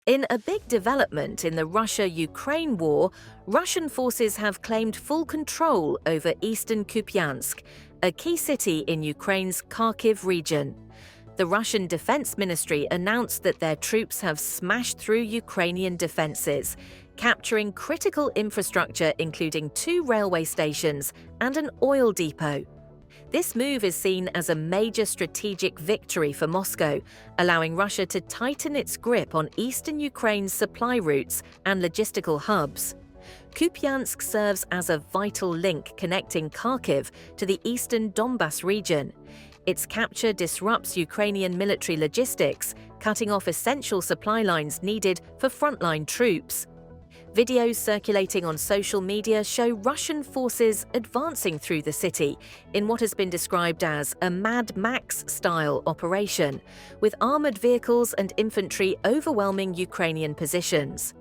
In a big development in the Russia-Ukraine war, Russian forces have claimed full control over eastern Kupyansk, a key city in Ukraine's Kharkiv region. The Russian Defense Ministry announced that their troops have smashed through Ukrainian defenses, capturing critical infrastructure including 2 railway stations and an oil depot. This move is seen as a major strategic victory for Moscow, allowing Russia to tighten its grip on eastern Ukraine's supply routes and logistical hubs. Kupyansk serves as a vital link connecting Kharkiv to the eastern Donbas region. Its capture disrupts Ukrainian military logistics, cutting off essential supply lines needed for frontline troops. Videos circulating on social media show Russian forces advancing through the city in what has been described as a Mad Max-style operation, with armored vehicles and infantry overwhelming Ukrainian positions.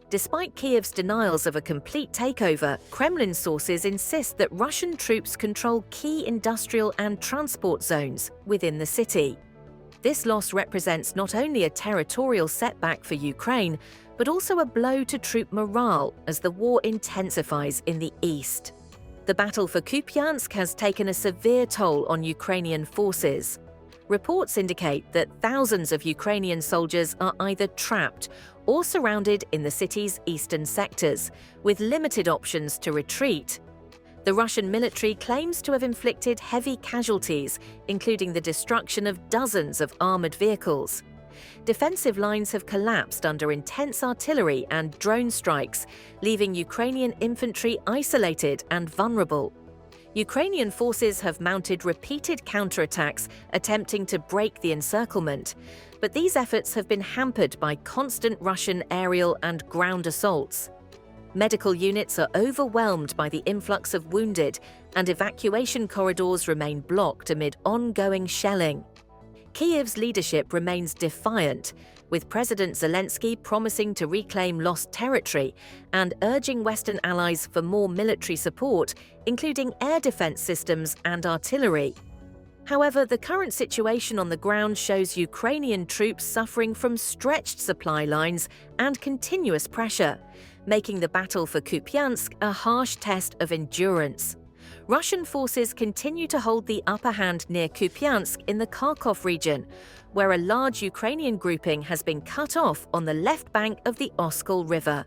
Despite Kyiv's denials of a complete takeover, Kremlin sources insist that Russian troops control key industrial and transport zones within the city. This loss represents not only a territorial setback for Ukraine, but also a blow to troop morale as the war intensifies in the east. The battle for Kupyansk has taken a severe toll on Ukrainian forces. Reports indicate that thousands of Ukrainian soldiers are either trapped or surrounded in the city's eastern sectors, with limited options to retreat. The Russian military claims to have inflicted heavy casualties, including the destruction of dozens of armored vehicles. Defensive lines have collapsed under intense artillery and drone strikes, leaving Ukrainian infantry isolated and vulnerable. Ukrainian forces have mounted repeated counterattacks attempting to break the encirclement, but these efforts have been hampered by constant Russian aerial and ground assaults. Medical units are overwhelmed by the influx of wounded, and evacuation corridors remain blocked amid ongoing shelling. Kyiv's leadership remains defiant, with President Zelensky promising to reclaim lost territory and urging Western allies for more military support, including air defense systems and artillery. However, the current situation on the ground shows Ukrainian troops suffering from stretched supply lines and continuous pressure, making the battle for Kupyansk a harsh test of endurance. Russian forces continue to hold the upper hand near Kupyansk in the Kharkov region, where a large Ukrainian grouping has been cut off on the left bank of the Oskol River.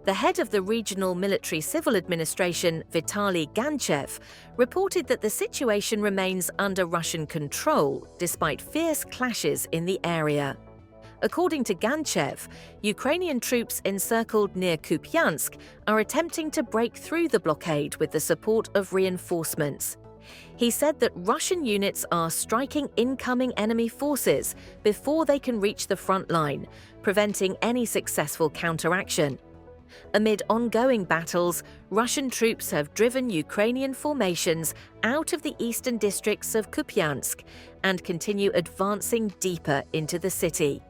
The head of the Regional Military Civil Administration, Vitaly Ganchev, reported that the situation remains under Russian control despite fierce clashes in the area. According to Ganchev, Ukrainian troops encircled near Kupyansk are attempting to break through the blockade with the support of reinforcements. He said that Russian units are striking incoming enemy forces before they can reach the front line, preventing any successful counteraction. Amid ongoing battles, Russian troops have driven Ukrainian formations out of the eastern districts of Kupyansk and continue advancing deeper into the city.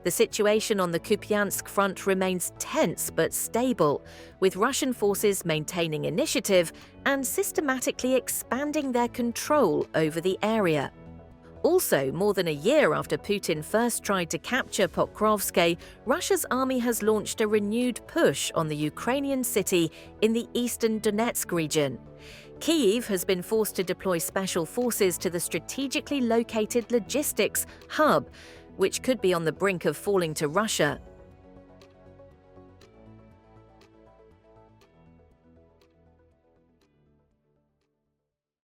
The situation on the Kupyansk front remains tense but stable, with Russian forces maintaining initiative and systematically expanding their control over the area. Also, more than a year after Putin first tried to capture Pokrovsk, Russia's army has launched a renewed push on the Ukrainian city in the eastern Donetsk region. Kyiv has been forced to deploy special forces to the strategically located logistics hub, which could be on the brink of falling to Russia.